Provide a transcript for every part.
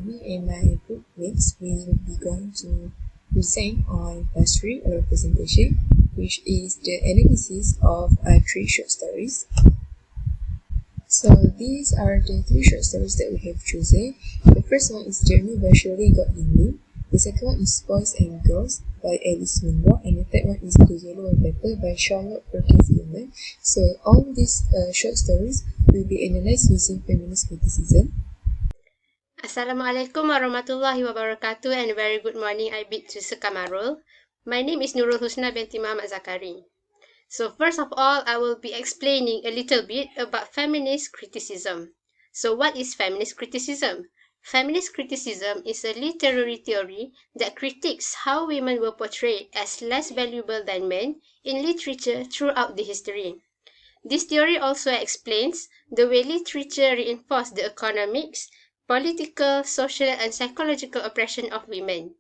me and my group mates will be going to present on part 3 of presentation, which is the analysis of 3 short stories. So these are the 3 short stories that we have chosen. The first one is Journey by Shirley Godwin. The second one is Boys and Girls by Alice Munro, and the third one is The Yellow and Pepper by Charlotte Perkins Gilman. So all these short stories will be analysed using feminist criticism. Assalamualaikum warahmatullahi wabarakatuh, and a very good morning. I bid to Sekamarul. My name is Nurul Husna binti Muhammad Zakari. So first of all, I will be explaining a little bit about feminist criticism. So what is feminist criticism? Feminist criticism is a literary theory that critiques how women were portrayed as less valuable than men in literature throughout the history. This theory also explains the way literature reinforced the economics, political, social, and psychological oppression of women.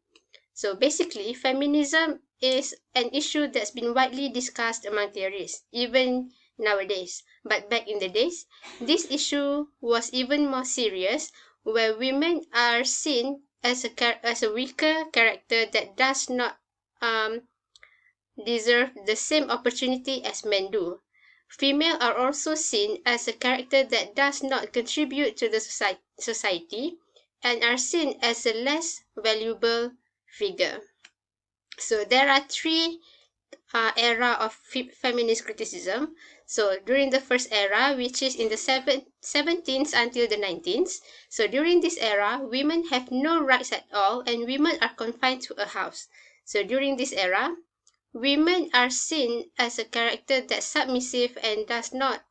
So basically, feminism is an issue that's been widely discussed among theorists, even nowadays. But back in the days, this issue was even more serious, where women are seen as a weaker character that does not deserve the same opportunity as men do. Female are also seen as a character that does not contribute to the society and are seen as a less valuable figure. So there are 3 era of feminist criticism. So during the first era, which is in the 17th until the 19th. So during this era, women have no rights at all and women are confined to a house. So during this era, women are seen as a character that's submissive and does not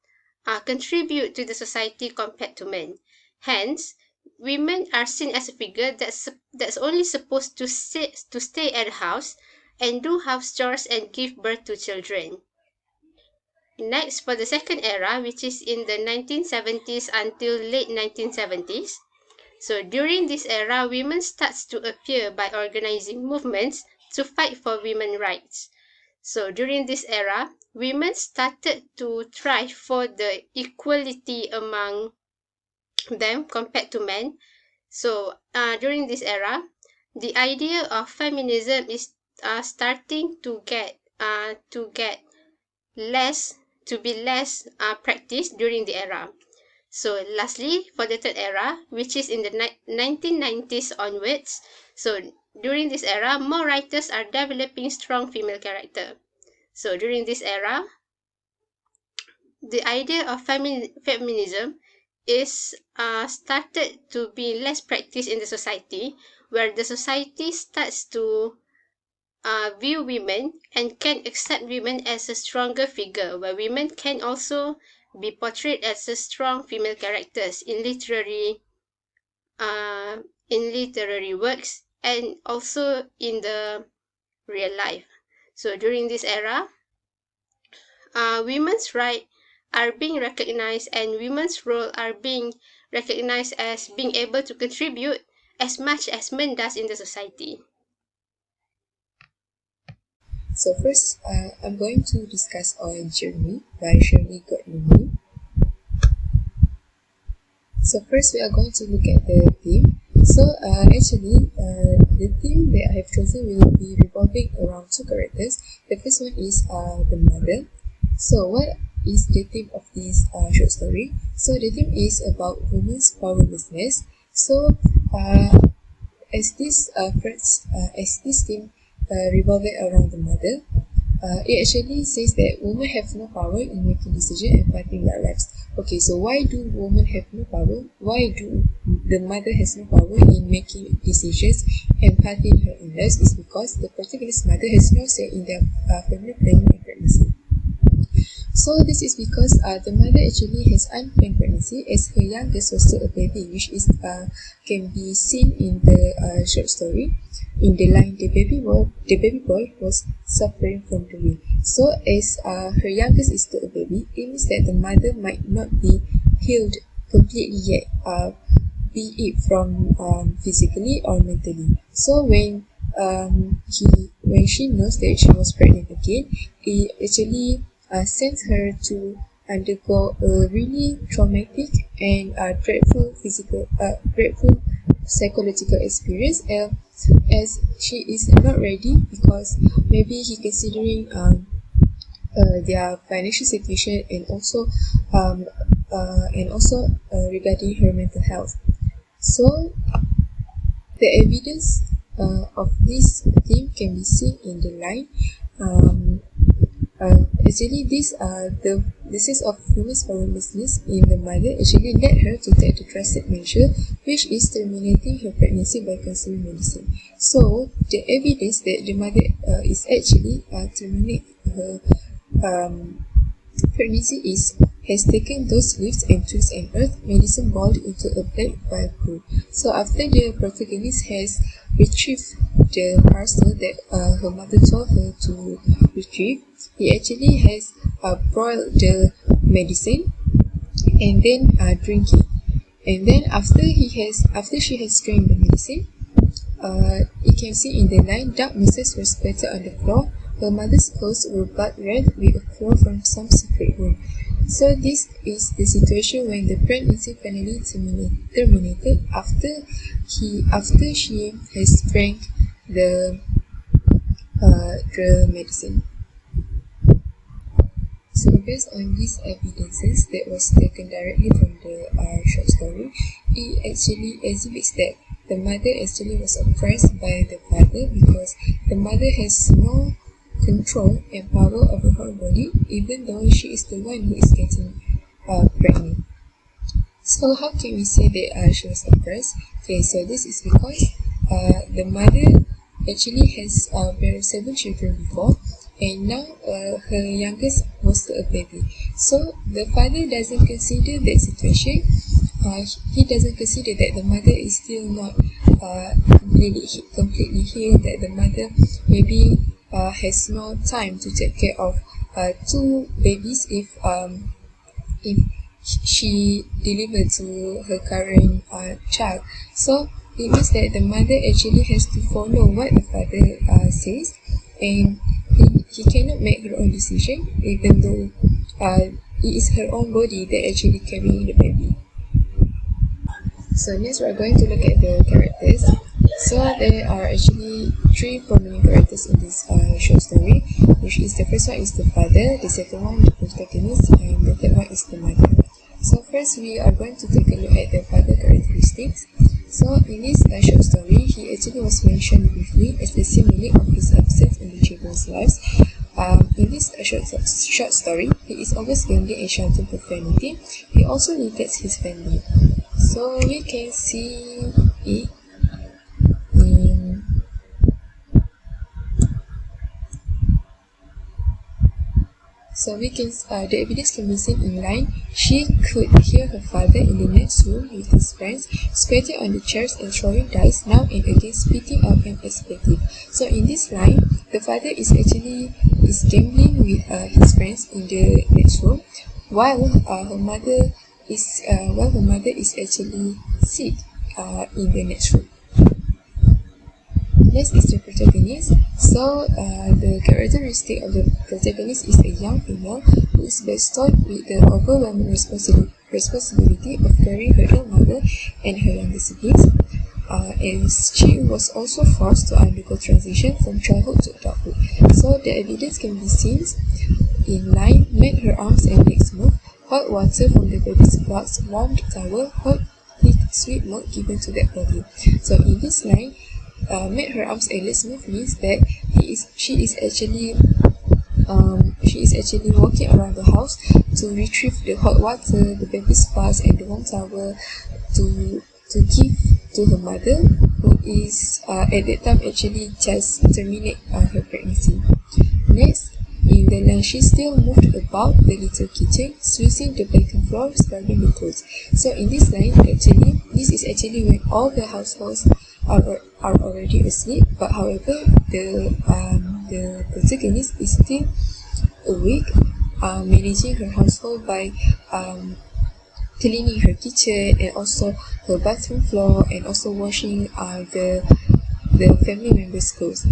contribute to the society compared to men. Hence, women are seen as a figure that's only supposed to stay at the house and do house chores and give birth to children. Next, for the second era, which is in the 1970s until late 1970s. So during this era, women starts to appear by organizing movements to fight for women's rights. So during this era, women started to try for the equality among them compared to men. So during this era, the idea of feminism is starting to be less practiced during the era. So lastly, for the third era, which is in the 1990s onwards, so during this era, more writers are developing strong female character. So during this era, the idea of feminism is started to be less practiced in the society, where the society starts to view women and can accept women as a stronger figure, where women can also be portrayed as a strong female characters in literary works and also in the real life. So during this era, women's rights are being recognized and women's role are being recognized as being able to contribute as much as men does in the society. So first, I'm going to discuss on Journey by Shirley Godwin. So first, we are going to look at the theme. So actually, the theme that I have chosen will be revolving around 2 characters. The first one is the mother. So what is the theme of this short story? So the theme is about women's powerlessness. So as this theme revolving around the mother, it actually says that women have no power in making decisions and fighting their lives. Okay, so why do women have no power? Why do the mother has no power in making decisions and fighting her own lives? Is because the protagonist mother has no say in their family planning and pregnancy. So this is because the mother actually has unplanned pregnancy as her youngest was still a baby, which is can be seen in the short story. In the line, the baby boy was suffering from the way. So as her youngest is still a baby, it means that the mother might not be healed completely yet, be it from physically or mentally. So when she knows that she was pregnant again, it actually sends her to undergo a really traumatic and dreadful psychological experience, as she is not ready because maybe he considering their financial situation and also regarding her mental health. So the evidence of this theme can be seen in the line. Actually, the sense of women's powerlessness in the mother actually led her to take the drastic measure, which is terminating her pregnancy by consuming medicine. So the evidence that the mother is actually terminate her pregnancy has taken those leaves and twigs and earth medicine boiled into a black vial pool. So after the protagonist has retrieved the parcel that her mother told her to retrieve, he actually has boiled the medicine and then drink it. And then after she has drank the medicine, you can see in the line, dark messes were splattered on the floor. Her mother's clothes were blood red with a flow from some secret room. So this is the situation when the pregnancy finally terminated after she has drank the medicine. So based on these evidences that was taken directly from the short story, it actually exhibits that the mother actually was oppressed by the father because the mother has no control and power over her body, even though she is the one who is getting pregnant. So how can we say that she was oppressed? Okay, so this is because the mother actually has bear 7 children before, and now her youngest was still a baby. So the father doesn't consider that situation. He doesn't consider that the mother is still not really completely healed, that the mother maybe has no time to take care of 2 babies if she delivered to her current child. So it means that the mother actually has to follow what the father says, and he cannot make her own decision, even though it is her own body that actually carrying the baby. So next we are going to look at the characters. So there are actually 3 prominent characters in this short story, which is the first one is the father, the second one the protagonist, and the third one is the mother. So first we are going to take a look at the father characteristics. So in this short story, he actually was mentioned briefly as the simile of his absence in the children's lives. In this short story, he is always lonely and shouting profanity. He also neglects his family. So we can see it in the evidence can be seen in line. She could hear her father in the next room with his friends, squatting on the chairs and throwing dice, now and again spitting out an expletive. So in this line, the father is actually gambling with his friends in the next room, while her mother is actually sick in the next room. Next is the protagonist. So the characteristic of the protagonist is a young female who is bestowed with the overwhelming responsibility of caring her ill mother and her younger siblings, and she was also forced to undergo transition from childhood to adulthood. So the evidence can be seen in line: made her arms and legs move, hot water from the baby's flask, warmed towel, hot thick sweet milk given to that body. So in this line, made her arms and legs move means that she is actually walking around the house to retrieve the hot water, the baby's flask, and the warm towel to give to her mother, who is at that time actually just terminate her pregnancy. Next, in the line, she still moved about the little kitchen, sweeping the baking floor, scrubbing the clothes. So in this line, actually, this is actually when all the households are already asleep, but however, the protagonist is still awake, managing her household by cleaning her kitchen and also her bathroom floor, and also washing the family members' clothes.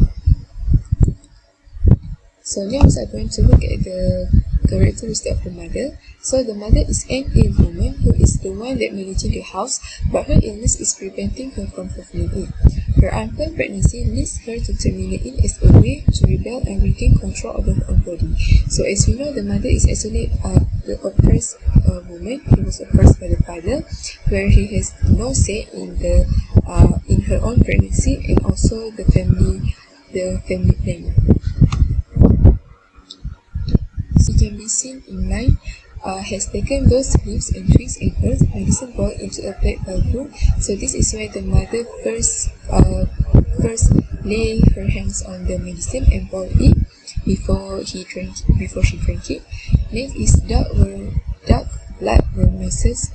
So next we are going to look at the characteristic of the mother. So the mother is an ill woman who is the one that managing the house, but her illness is preventing her from fulfilling it. Her unplanned pregnancy leads her to terminate it as a way to rebel and regain control over her own body. So as we know, the mother is actually the oppressed woman. He was oppressed by the father, where he has no say in her own pregnancy and also the family planning. So it can be seen in line. Has taken those leaves and twigs and earth, medicine ball into a black balloon. So this is where the mother first lay her hands on the medicine and boiled it before she drank it. Next is dark blood vermices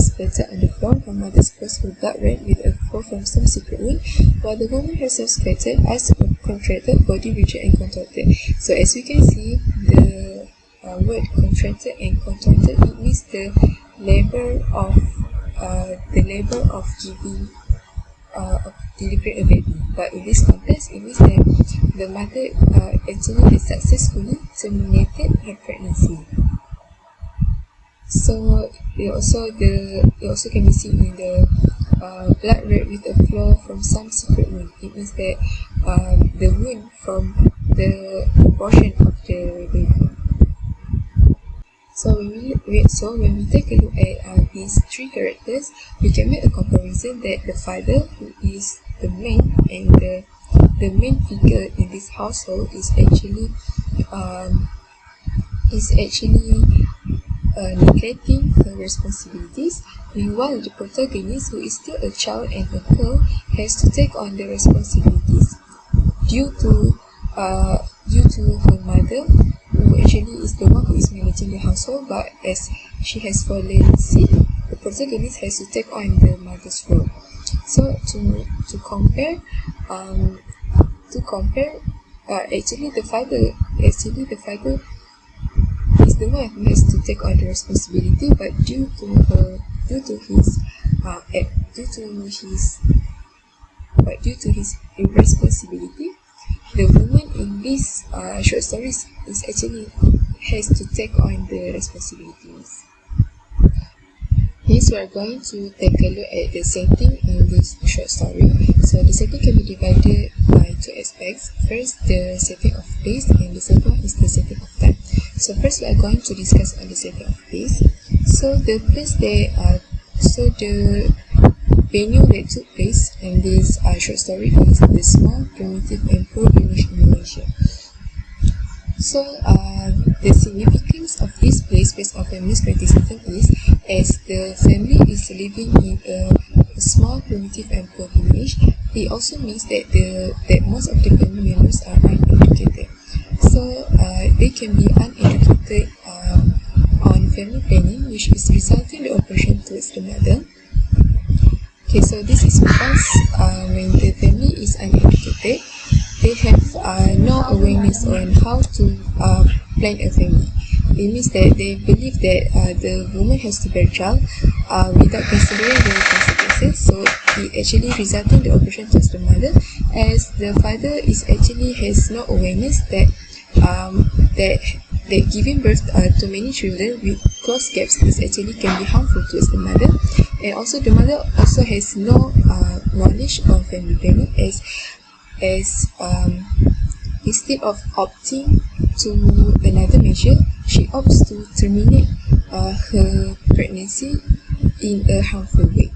splattered on the floor. Her mother's clothes were blood red with a flow from some secret wound, while the woman herself splattered, eyes were contracted, body rigid and contorted. So as we can see, the word contracted and contorted, it means the labor of delivering a baby. But in this context, it means that the mother actually has successfully terminated her pregnancy. So it also can be seen in the blood red with a flow from some secret wound. It means that the wound from the abortion of the baby. So when we take a look at these three characters, we can make a comparison that the father, who is the main and the main figure in this household, is actually neglecting her responsibilities, meanwhile the protagonist, who is still a child and a girl, has to take on the responsibilities due to her mother, who actually is the one who is managing the household, but as she has fallen sick, the protagonist has to take on the mother's role. So to compare, actually the father is the one who has to take on the responsibility, but due to his irresponsibility, the woman in this short stories is actually has to take on the responsibilities. Next, we are going to take a look at the setting in this short story. So the setting can be divided by two aspects. First, the setting of place, and the second is the setting of time. So first, we are going to discuss on the setting of place. So the place the venue that took place in this short story is the small, primitive and poor village in Malaysia. So the significance of this place based on feminist criticism is, as the family is living in a small, primitive and poor village, it also means that most of the family members are uneducated. So they can be uneducated on family planning, which is resulting in the oppression towards the mother. Okay, so this is because when the family is uneducated, they have no awareness on how to plan a family. It means that they believe that the woman has to bear a child without considering the consequences. So it actually resulting in the oppression towards the mother, as the father has no awareness that giving birth to many children with close gaps is actually can be harmful towards the mother, and also the mother also has no knowledge of family planning, as instead of opting to another measure, she opts to terminate her pregnancy in a harmful way.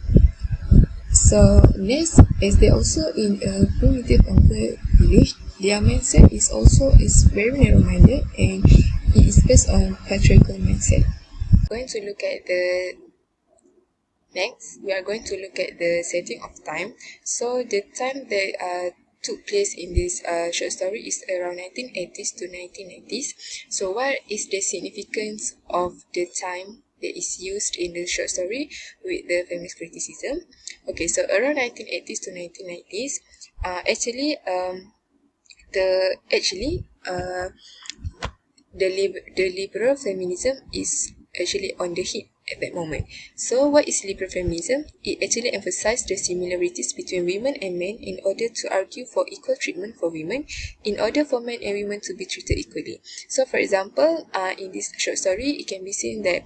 So next, as they also in a primitive and poor village, their mindset is very narrow-minded, and it is based on patriarchal mindset. Going to look at the next, we are going to look at the setting of time. So the time that took place in this short story is around 1980s to 1990s. So what is the significance of the time that is used in the short story with the feminist criticism? Okay, so around 1980s to 1990s, the liberal feminism is actually on the hit at that moment. So what is liberal feminism? It actually emphasizes the similarities between women and men in order to argue for equal treatment for women, in order for men and women to be treated equally. So for example, in this short story, it can be seen that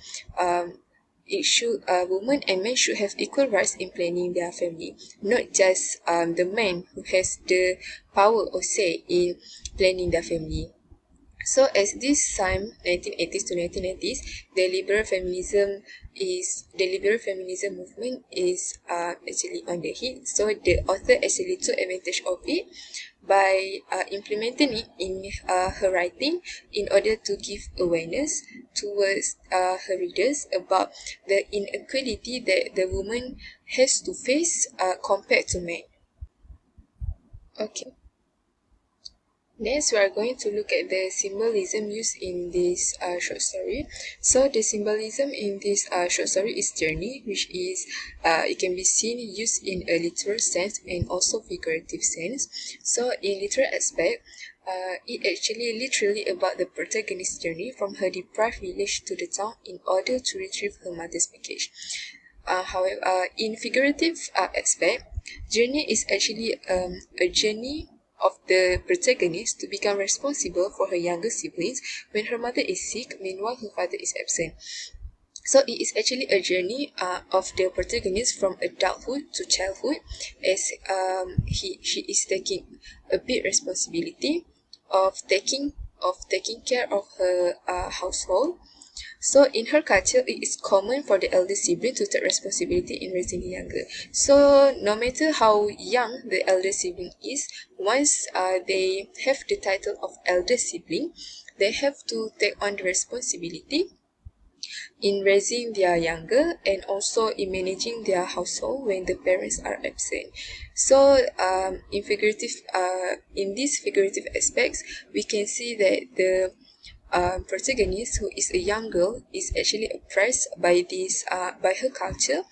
it should women and men should have equal rights in planning their family, not just the man who has the power or say in planning their family. So as this time 1980s to 1990s, the liberal feminism movement is actually on the hit. So the author actually took advantage of it by implementing it in her writing in order to give awareness towards her readers about the inequality that the woman has to face compared to men. Okay. Next, we are going to look at the symbolism used in this short story. So the symbolism in this short story is journey, which is it can be seen used in a literal sense and also figurative sense. So in literal aspect, it actually literally about the protagonist's journey from her deprived village to the town in order to retrieve her mother's package. However, in figurative aspect, journey is actually a journey of the protagonist to become responsible for her younger siblings when her mother is sick, meanwhile her father is absent. So it is actually a journey of the protagonist from adulthood to childhood, as she is taking a big responsibility of taking care of her household. So in her culture, it is common for the elder sibling to take responsibility in raising the younger. So no matter how young the elder sibling is, once they have the title of elder sibling, they have to take on the responsibility in raising their younger and also in managing their household when the parents are absent. So in these figurative aspects, we can see that the protagonist, who is a young girl, is actually oppressed by by her culture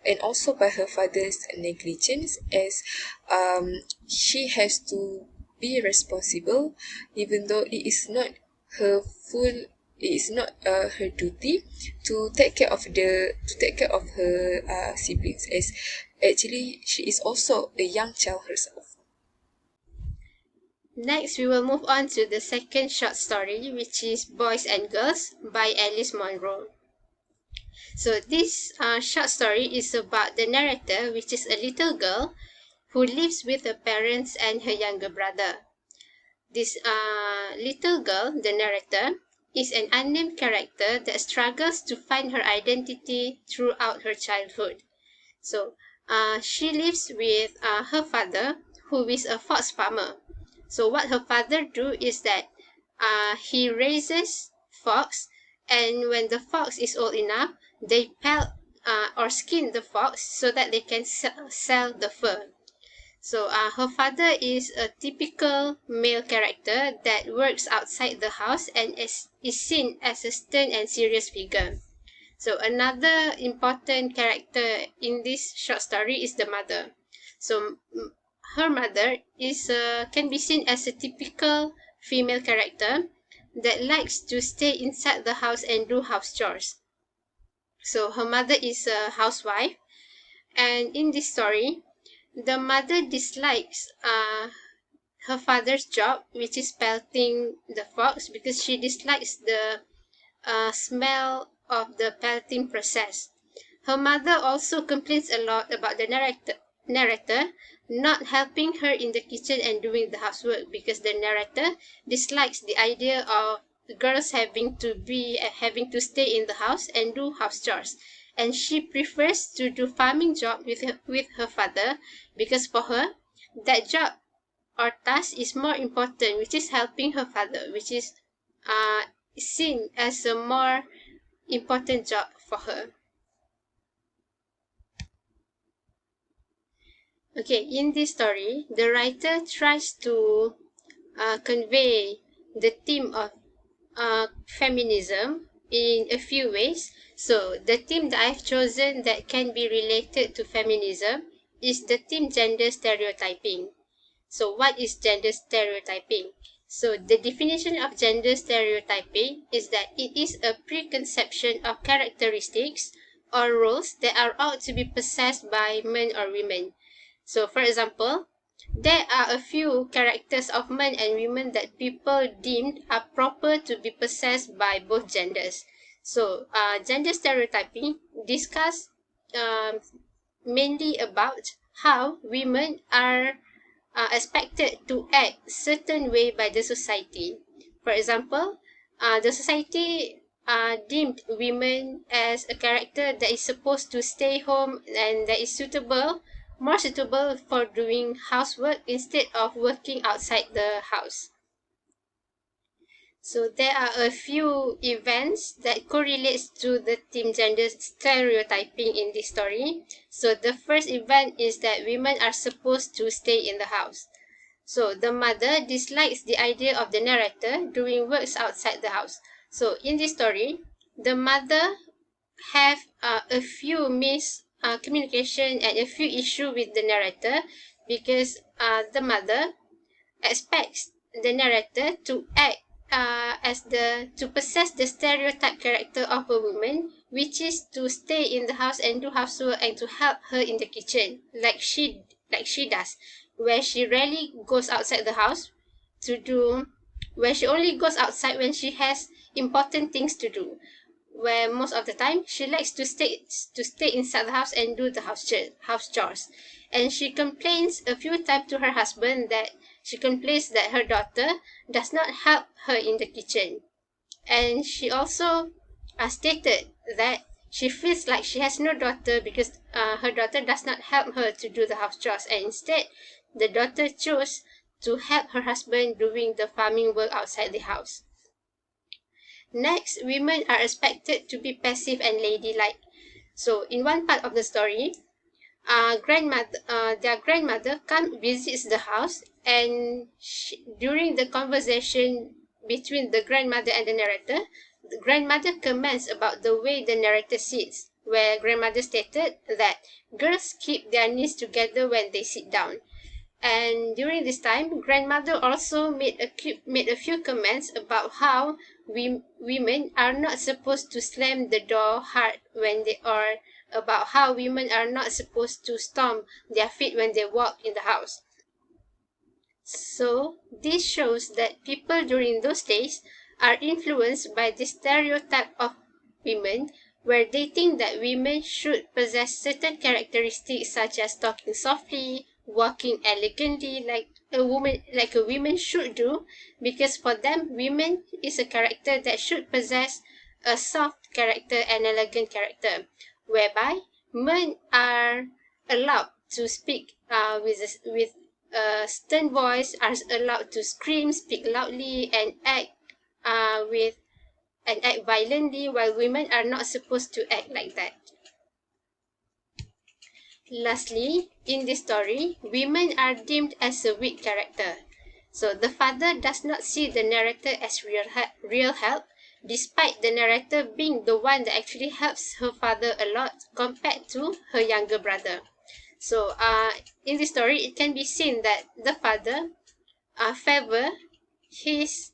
and also by her father's negligence, as she has to be responsible even though her full it is not her duty to take care of her siblings, as actually she is also a young child herself. Next, we will move on to the second short story, which is Boys and Girls by Alice Munro. So this short story is about the narrator, which is a little girl who lives with her parents and her younger brother. This little girl, the narrator, is an unnamed character that struggles to find her identity throughout her childhood. So she lives with her father, who is a fox farmer. So what her father do is that he raises fox, and when the fox is old enough, they pelt or skin the fox so that they can sell the fur. So her father is a typical male character that works outside the house and is seen as a stern and serious figure. So another important character in this short story is the mother. So her mother is can be seen as a typical female character that likes to stay inside the house and do house chores. So her mother is a housewife, and in this story, the mother dislikes her father's job, which is pelting the fox, because she dislikes the smell of the pelting process. Her mother also complains a lot about the narrator not helping her in the kitchen and doing the housework, because the narrator dislikes the idea of girls having to stay in the house and do house chores, and she prefers to do farming job with her father, because for her that job or task is more important, which is helping her father, which is uh, seen as a more important job for her. Okay, in this story, the writer tries to convey the theme of feminism in a few ways. So the theme that I've chosen that can be related to feminism is the theme gender stereotyping. So what is gender stereotyping? So the definition of gender stereotyping is that it is a preconception of characteristics or roles that are ought to be possessed by men or women. So, for example, there are a few characters of men and women that people deemed are proper to be possessed by both genders. So, gender stereotyping discuss um, mainly about how women are expected to act certain way by the society. For example, the society deemed women as a character that is supposed to stay home and that is more suitable for doing housework instead of working outside the house. So there are a few events that correlates to the theme gender stereotyping in this story. So the first event is that women are supposed to stay in the house. So the mother dislikes the idea of the narrator doing works outside the house. So in this story, the mother have a few communication and a few issue with the narrator because the mother expects the narrator to act to possess the stereotype character of a woman, which is to stay in the house and do housework and to help her in the kitchen, like she does, where she rarely goes outside the house to do, where she only goes outside when she has important things to do. Where most of the time she likes to stay inside the house and do the house chores. And she complains a few times to her husband that she complains that her daughter does not help her in the kitchen. And she also stated that she feels like she has no daughter because her daughter does not help her to do the house chores, and instead the daughter chose to help her husband doing the farming work outside the house. Next, women are expected to be passive and ladylike. So in one part of the story, their grandmother visits the house, and during the conversation between the grandmother and the narrator, the grandmother comments about the way the narrator sits, where grandmother stated that girls keep their knees together when they sit down. And during this time, grandmother also made a few comments about how women are not supposed to slam the door hard when they are, about how women are not supposed to stomp their feet when they walk in the house. So this shows that people during those days are influenced by the stereotype of women, where they think that women should possess certain characteristics such as talking softly, walking elegantly like a woman should do, because for them women is a character that should possess a soft character and elegant character, whereby men are allowed to speak with a stern voice, are allowed to scream, speak loudly, and act violently, while women are not supposed to act like that. Lastly, in this story, women are deemed as a weak character. So the father does not see the narrator as real help, despite the narrator being the one that actually helps her father a lot compared to her younger brother. So in this story, it can be seen that the father favor his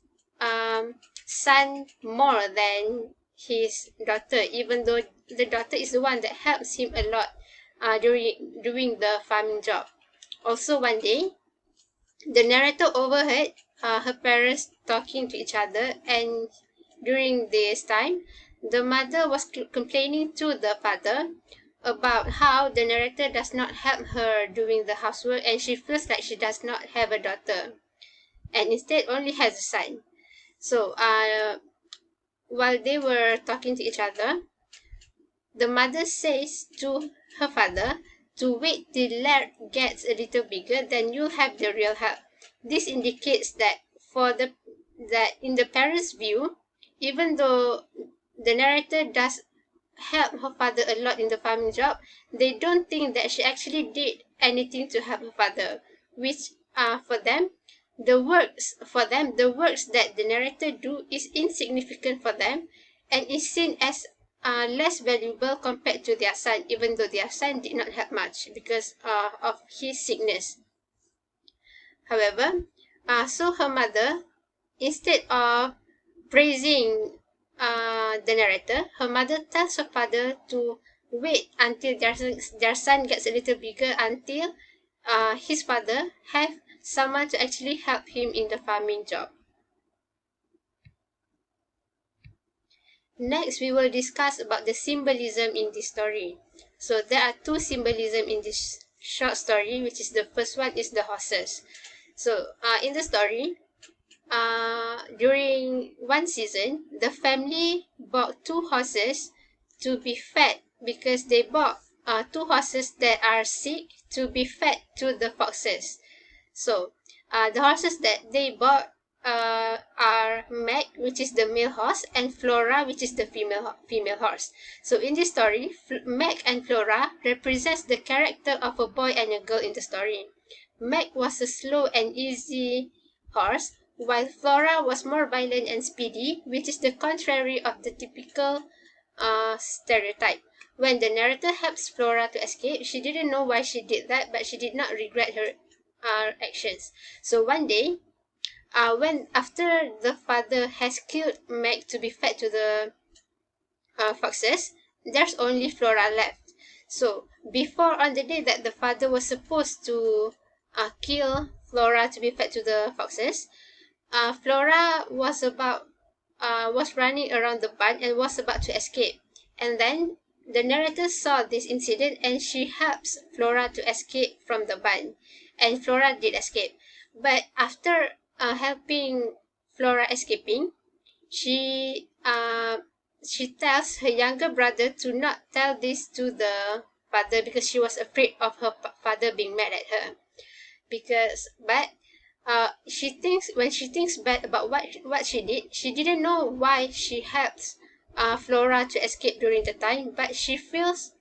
son more than his daughter, even though the daughter is the one that helps him a lot during doing the farming job. Also, one day, the narrator overheard her parents talking to each other, and during this time, the mother was complaining to the father about how the narrator does not help her doing the housework, and she feels like she does not have a daughter and instead only has a son. So while they were talking to each other, the mother says to her father to wait till Laird gets a little bigger, then you'll have the real help. This indicates that that in the parents' view, even though the narrator does help her father a lot in the farming job, they don't think that she actually did anything to help her father, which for them, the works that the narrator do is insignificant for them and is seen as less valuable compared to their son, even though their son did not help much because of his sickness. However, so her mother, instead of praising the narrator, her mother tells her father to wait until their son gets a little bigger until his father have someone to actually help him in the farming job. Next, we will discuss about the symbolism in this story. So there are two symbolism in this short story, which is the first one is the horses. So in the story, during one season, the family bought two horses to be fed because they bought two horses that are sick to be fed to the foxes. So the horses that they bought are Meg, which is the male horse, and Flora, which is the female horse. So in this story, Meg and Flora represents the character of a boy and a girl in the story. Meg was a slow and easy horse, while Flora was more violent and speedy, which is the contrary of the typical stereotype. When the narrator helps Flora to escape, she didn't know why she did that, but she did not regret her actions. So one day, when after the father has killed Meg to be fed to the foxes, there's only Flora left. So before, on the day that the father was supposed to kill Flora to be fed to the foxes, Flora was running around the barn and was about to escape. And then the narrator saw this incident and she helps Flora to escape from the barn. And Flora did escape. But after helping Flora escaping, she tells her younger brother to not tell this to the father because she was afraid of her father being mad at her. But she thinks when she thinks back about what she did, she didn't know why she helped Flora to escape during the time, but she feels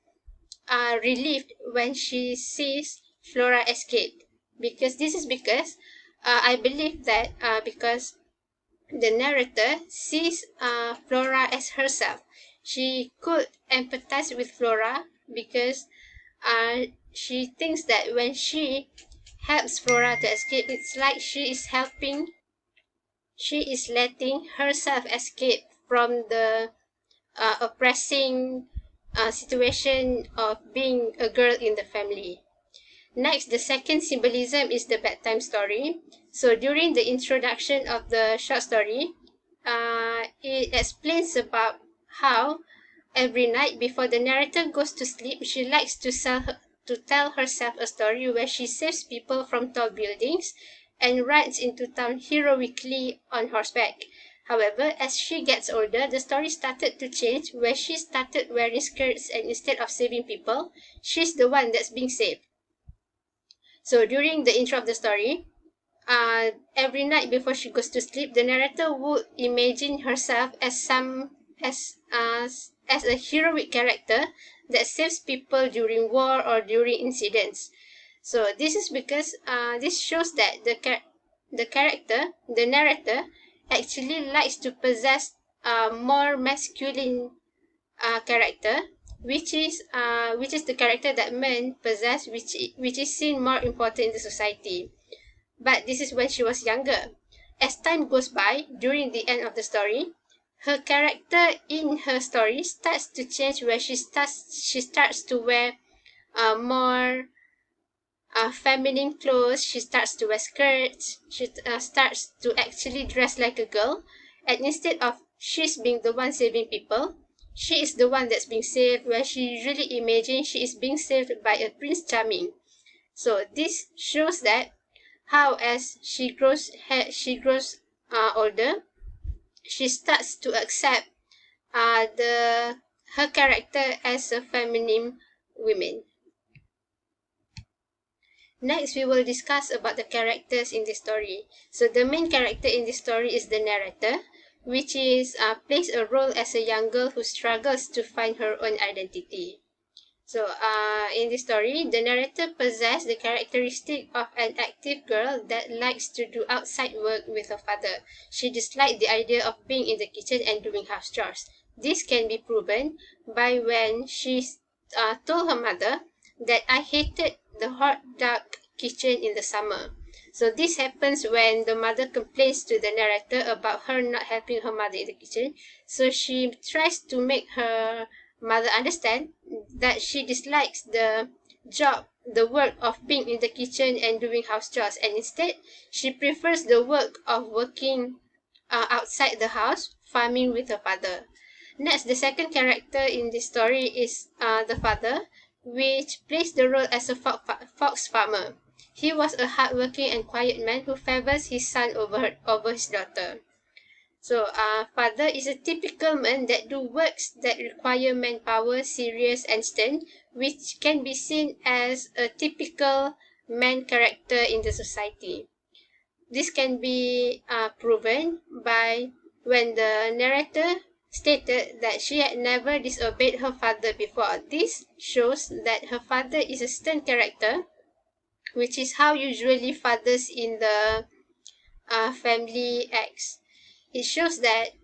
relieved when she sees Flora escape because I believe that because the narrator sees Flora as herself. She could empathize with Flora because she thinks that when she helps Flora to escape, it's like she is letting herself escape from the oppressing situation of being a girl in the family. Next, the second symbolism is the bedtime story. So during the introduction of the short story, it explains about how every night before the narrator goes to sleep, she likes to tell herself a story where she saves people from tall buildings and rides into town heroically on horseback. However, as she gets older, the story started to change where she started wearing skirts and instead of saving people, she's the one that's being saved. So during the intro of the story, every night before she goes to sleep, the narrator would imagine herself as a heroic character that saves people during war or during incidents. So this is because this shows that the narrator, actually likes to possess a more masculine character, which is the character that men possess, which is seen more important in the society. But this is when she was younger. As time goes by, during the end of the story, her character in her story starts to change where she starts to wear more feminine clothes. She starts to wear skirts. She starts to actually dress like a girl. And instead of she's being the one saving people, she is the one that's being saved, where she really imagines she is being saved by a Prince Charming. So this shows that how as she grows older, she starts to accept her character as a feminine woman. Next, we will discuss about the characters in this story. So the main character in this story is the narrator, which plays a role as a young girl who struggles to find her own identity. So in this story, the narrator possesses the characteristic of an active girl that likes to do outside work with her father. She disliked the idea of being in the kitchen and doing house chores. This can be proven by when she told her mother that I hated the hot, dark kitchen in the summer. So this happens when the mother complains to the narrator about her not helping her mother in the kitchen. So she tries to make her mother understands that she dislikes the work of being in the kitchen and doing house chores, and instead she prefers the work of working outside the house, farming with her father. Next, the second character in this story is the father, which plays the role as a fox farmer. He was a hardworking and quiet man who favors his son over his daughter. So, father is a typical man that do works that require manpower, serious and stern, which can be seen as a typical man character in the society. This can be proven by when the narrator stated that she had never disobeyed her father before. This shows that her father is a stern character, which is how usually fathers in the family acts. It shows that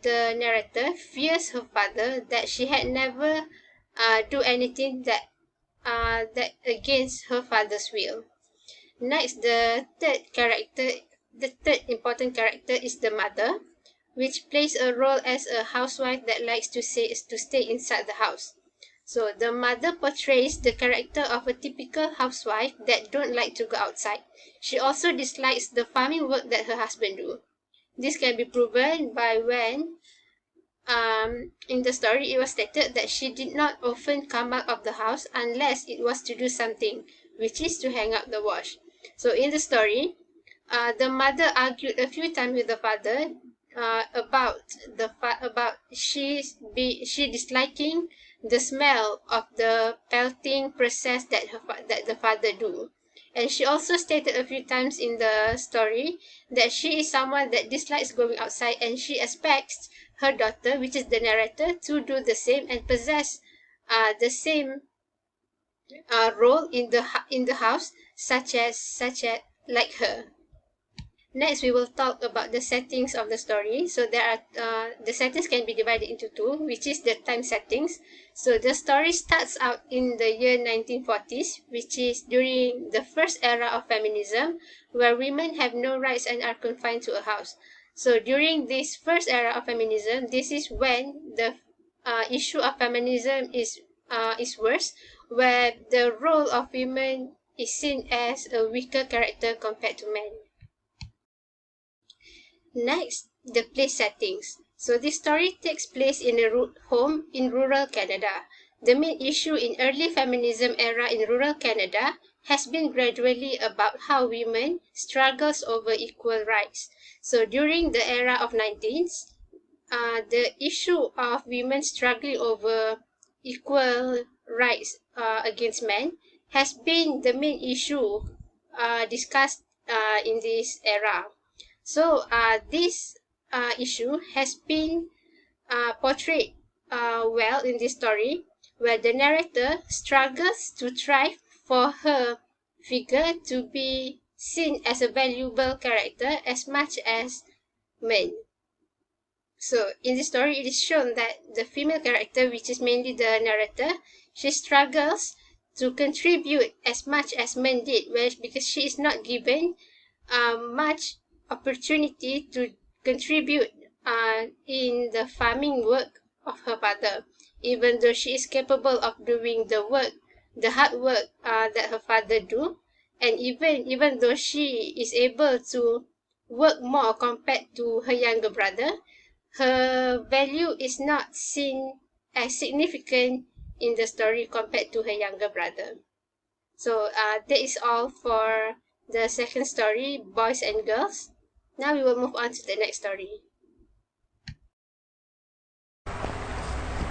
the narrator fears her father, that she had never do anything that against her father's will. Next, the third important character is the mother, which plays a role as a housewife that likes to stay inside the house. So the mother portrays the character of a typical housewife that don't like to go outside. She also dislikes the farming work that her husband do. This can be proven by when in the story it was stated that she did not often come out of the house unless it was to do something, which is to hang up the wash. So in the story, the mother argued a few times with the father about she disliking the smell of the pelting process that the father do. And she also stated a few times in the story that she is someone that dislikes going outside, and she expects her daughter, which is the narrator, to do the same and possess the same role in the house, such as like her. Next, we will talk about the settings of the story. So there are the settings can be divided into two, which is the time settings. So the story starts out in the year 1940s, which is during the first era of feminism, where women have no rights and are confined to a house. So during this first era of feminism, this is when the issue of feminism is worse, where the role of women is seen as a weaker character compared to men. Next, the place settings. So this story takes place in a home in rural Canada. The main issue in early feminism era in rural Canada has been gradually about how women struggles over equal rights. So during the era of 19s, the issue of women struggling over equal rights against men has been the main issue discussed in this era. So this issue has been portrayed well in this story, where the narrator struggles to thrive for her figure to be seen as a valuable character as much as men. So in this story, it is shown that the female character, which is mainly the narrator, she struggles to contribute as much as men did, because she is not given much opportunity to contribute in the farming work of her father, even though she is capable of doing the hard work that her father do, and even though she is able to work more compared to her younger brother, her value is not seen as significant in the story compared to her younger brother. So that is all for the second story, Boys and Girls. Now we will move on to the next story.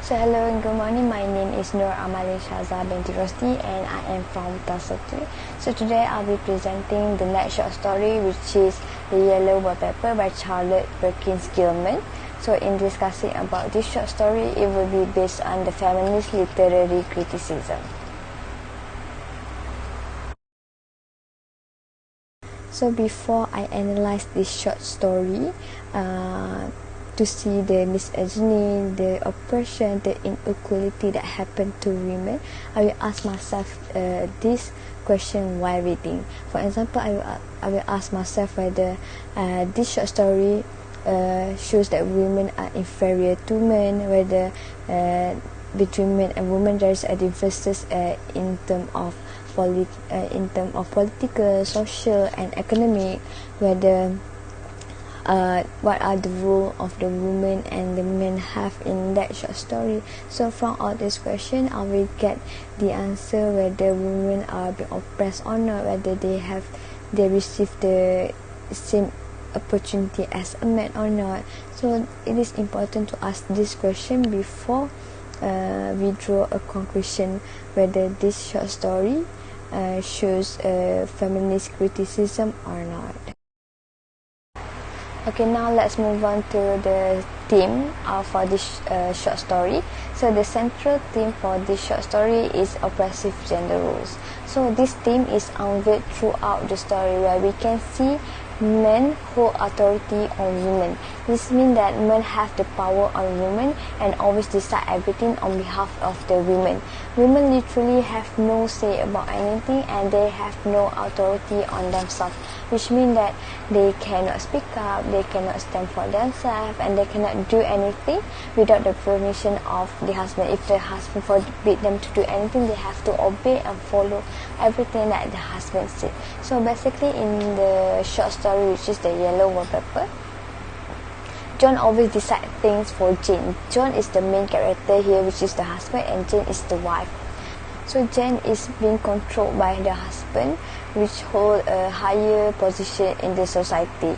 So hello and good morning, my name is Nur Amalin Shazza binti Rosti and I am from Tasatu. So today I'll be presenting the next short story, which is The Yellow Wallpaper by Charlotte Perkins Gilman. So in discussing about this short story, it will be based on the feminist literary criticism. So before I analyze this short story, to see the misogyny, the oppression, the inequality that happened to women, I will ask myself this question while reading. For example, I will ask myself whether this short story shows that women are inferior to men, whether between men and women, there is a differences in terms of political, social, and economic, whether what are the role of the women and the men have in that short story. So from all this question, I will get the answer whether women are being oppressed or not, whether they receive the same opportunity as a man or not. So it is important to ask this question before we draw a conclusion whether this short story shows feminist criticism or not. Okay, now let's move on to the theme for this short story. So the central theme for this short story is oppressive gender roles. So this theme is unveiled throughout the story, where we can see men hold authority on women. This means that men have the power on women and always decide everything on behalf of the women. Women literally have no say about anything, and they have no authority on themselves, which means that they cannot speak up, they cannot stand for themselves, and they cannot do anything without the permission of the husband. If the husband forbid them to do anything, they have to obey and follow everything that the husband said. So basically, in the short story, which is the yellow wallpaper, John always decides things for Jane. John is the main character here, which is the husband, and Jane is the wife. So Jane is being controlled by the husband, which hold a higher position in the society.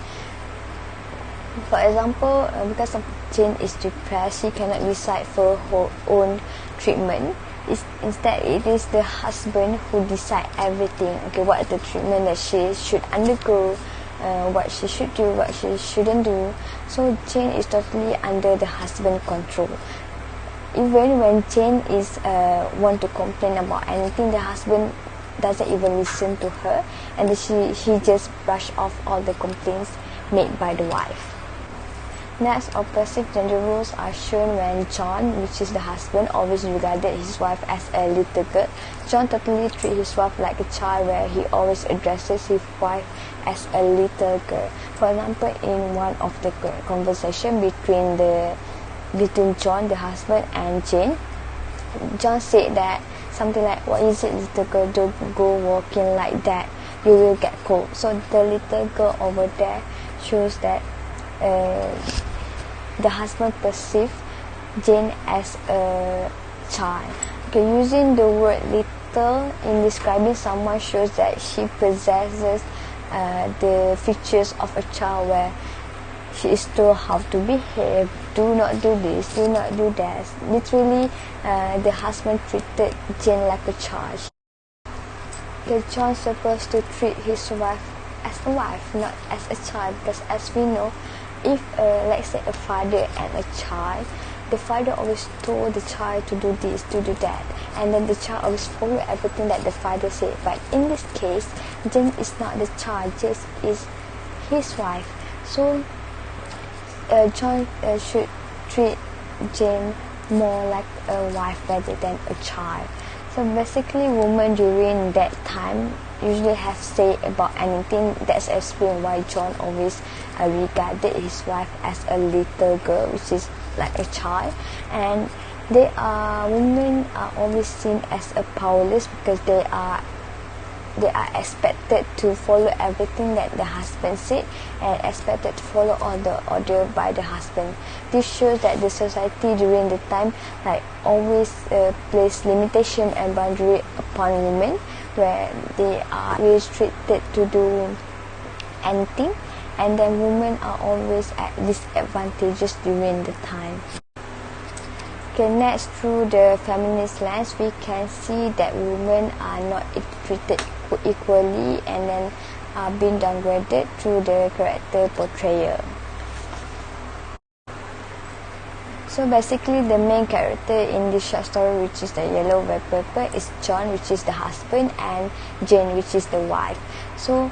For example, because of Jane is depressed, she cannot decide for her own treatment. Instead, it is the husband who decide everything. Okay, what is the treatment that she should undergo, what she should do, what she shouldn't do. So Jane is totally under the husband control. Even when Jane is want to complain about anything, the husband doesn't even listen to her, and he just brush off all the complaints made by the wife. Next, oppressive gender roles are shown when John, which is the husband, always regarded his wife as a little girl. John totally treats his wife like a child, where he always addresses his wife as a little girl. For example, in one of the conversation between John, the husband, and Jane, John said that something like, "What is it, little girl? Don't go walking like that. You will get cold." So the little girl over there shows that the husband perceives Jane as a child. Okay, using the word little in describing someone shows that she possesses the features of a child, where she is told how to behave, do not do this, do not do that. Literally, the husband treated Jane like a child. John's supposed to treat his wife as a wife, not as a child, because as we know, if let's say a father and a child, the father always told the child to do this, to do that, and then the child always follow everything that the father said. But in this case, Jane is not the child, Jane is his wife. So John should treat Jane more like a wife rather than a child. So basically, women during that time usually have say about anything. That's explain why John always regarded his wife as a little girl, which is like a child. And women are always seen as a powerless, because they are expected to follow everything that the husband said, and expected to follow all the order by the husband. This shows that the society during the time always place limitation and boundary upon women, where they are restricted to do anything, and then women are always at disadvantages during the time. Okay, next, through the feminist lens, we can see that women are not treated equally, and then are being downgraded through the character portrayal. So basically, the main character in this short story, which is the yellow wallpaper, is John, which is the husband, and Jane, which is the wife. So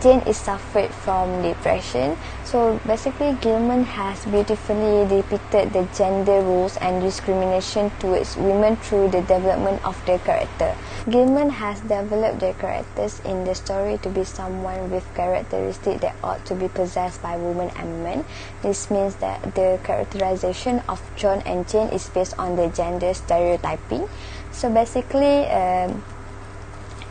Jane is suffered from depression. So basically Gilman has beautifully depicted the gender roles and discrimination towards women through the development of their character. Gilman has developed their characters in the story to be someone with characteristics that ought to be possessed by women and men. This means that the characterization of John and Jane is based on the gender stereotyping. So basically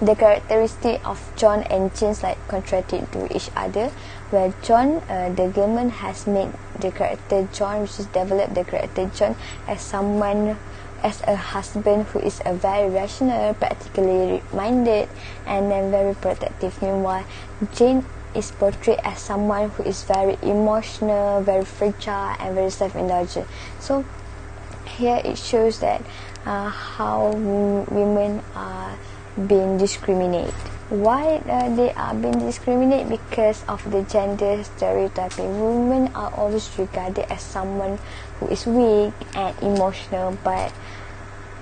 the characteristic of John and Jane contradict to each other, where John, the Gilman has made the character John, which is developed the character John as a husband who is a very rational, practically minded, and then very protective. Meanwhile, Jane is portrayed as someone who is very emotional, very fragile, and very self-indulgent. So here it shows that how women are being discriminated. Why they are being discriminated? Because of the gender stereotyping. Women are always regarded as someone who is weak and emotional, but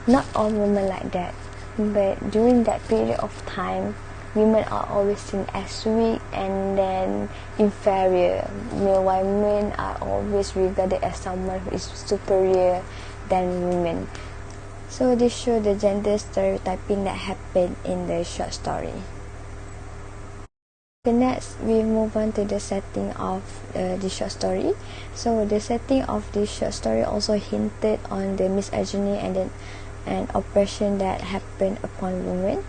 not all women like that. But during that period of time, women are always seen as weak and then inferior, meanwhile men are always regarded as someone who is superior than women. So this shows the gender stereotyping that happened in the short story. Okay, next we move on to the setting of the short story. So the setting of this short story also hinted on the misogyny and oppression that happened upon women.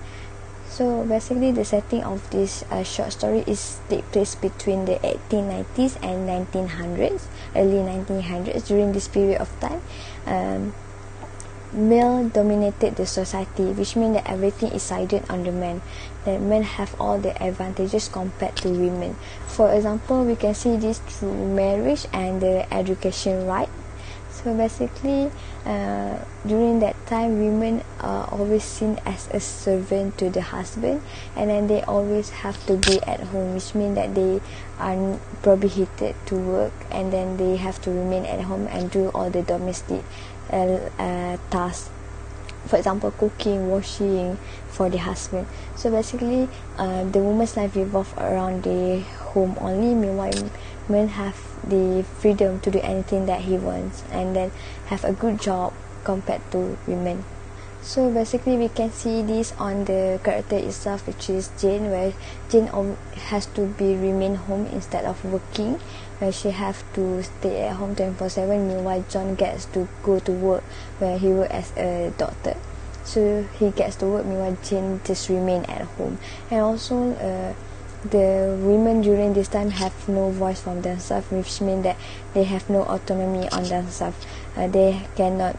So basically the setting of this short story take place between the 1890s and 1900s, early 1900s. During this period of time, male dominated the society, which means that everything is sided on the men. That men have all the advantages compared to women. For example, we can see this through marriage and the education right. So basically, during that time, women are always seen as a servant to the husband, and then they always have to be at home, which means that they are prohibited to work, and then they have to remain at home and do all the domestic tasks. For example, cooking, washing for the husband. So basically, the woman's life revolves around the home only. Meanwhile, men have the freedom to do anything that he wants, and then have a good job compared to women. So basically, we can see this on the character itself, which is Jane, where Jane has to remain home instead of working, where she have to stay at home 24/7. Meanwhile, John gets to go to work, where he works as a doctor. So he gets to work, meanwhile Jane just remain at home. And also the women during this time have no voice from themselves, which means that they have no autonomy on themselves. They cannot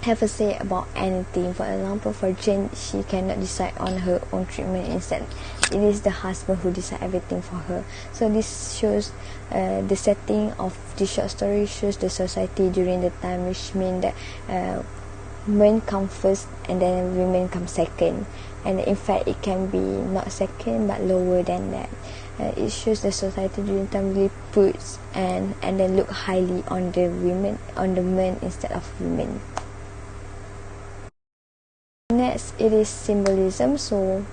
have a say about anything. For example, for Jane, she cannot decide on her own treatment. Instead, it is the husband who decides everything for her. So this shows the setting of the short story shows the society during the time, which means that men come first and then women come second, and in fact it can be not second but lower than that. It shows the society during time really puts and then look highly on the women, on the men instead of women. Next, it is symbolism. So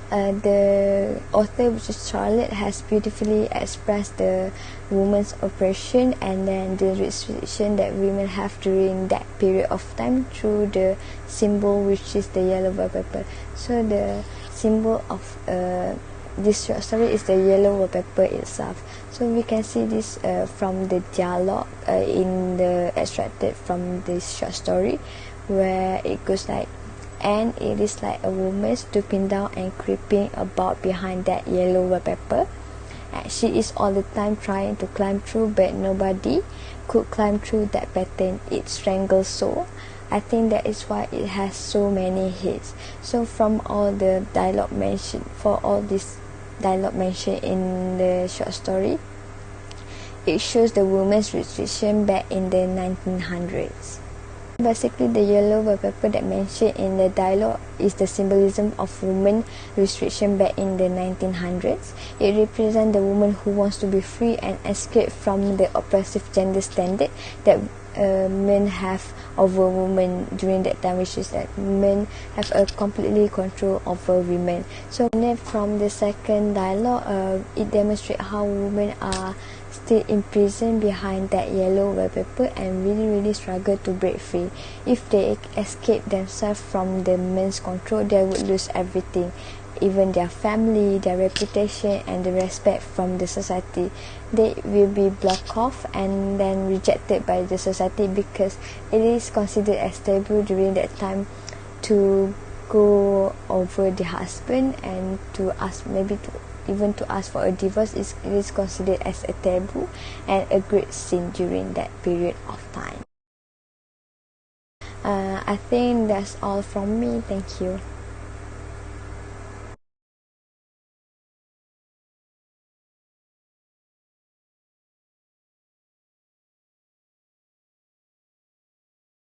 the author, which is Charlotte, has beautifully expressed the woman's oppression and then the restriction that women have during that period of time through the symbol, which is the yellow wallpaper. So the symbol of this short story is the yellow wallpaper itself. So we can see this from the dialogue in the extracted from this short story, where it goes like, and it is like a woman stooping down and creeping about behind that yellow wallpaper. She is all the time trying to climb through, but nobody could climb through that pattern. It strangles so. I think that is why it has so many hits. So from all the dialogue mentioned, for all this dialogue mentioned in the short story, it shows the woman's restriction back in the 1900s. Basically, the yellow wallpaper that mentioned in the dialogue is the symbolism of woman restriction back in the 1900s. It represents the woman who wants to be free and escape from the oppressive gender standard that men have over women during that time, which is that men have a completely control over women. So then from the second dialogue, it demonstrates how women are still imprisoned behind that yellow wallpaper and really struggle to break free. If they escape themselves from the men's control, they would lose everything, even their family, their reputation, and the respect from the society. They will be blocked off and then rejected by the society because it is considered as taboo during that time to go over the husband, and to ask, maybe to even to ask for a divorce, it is considered as a taboo and a great sin during that period of time. I think that's all from me. Thank you.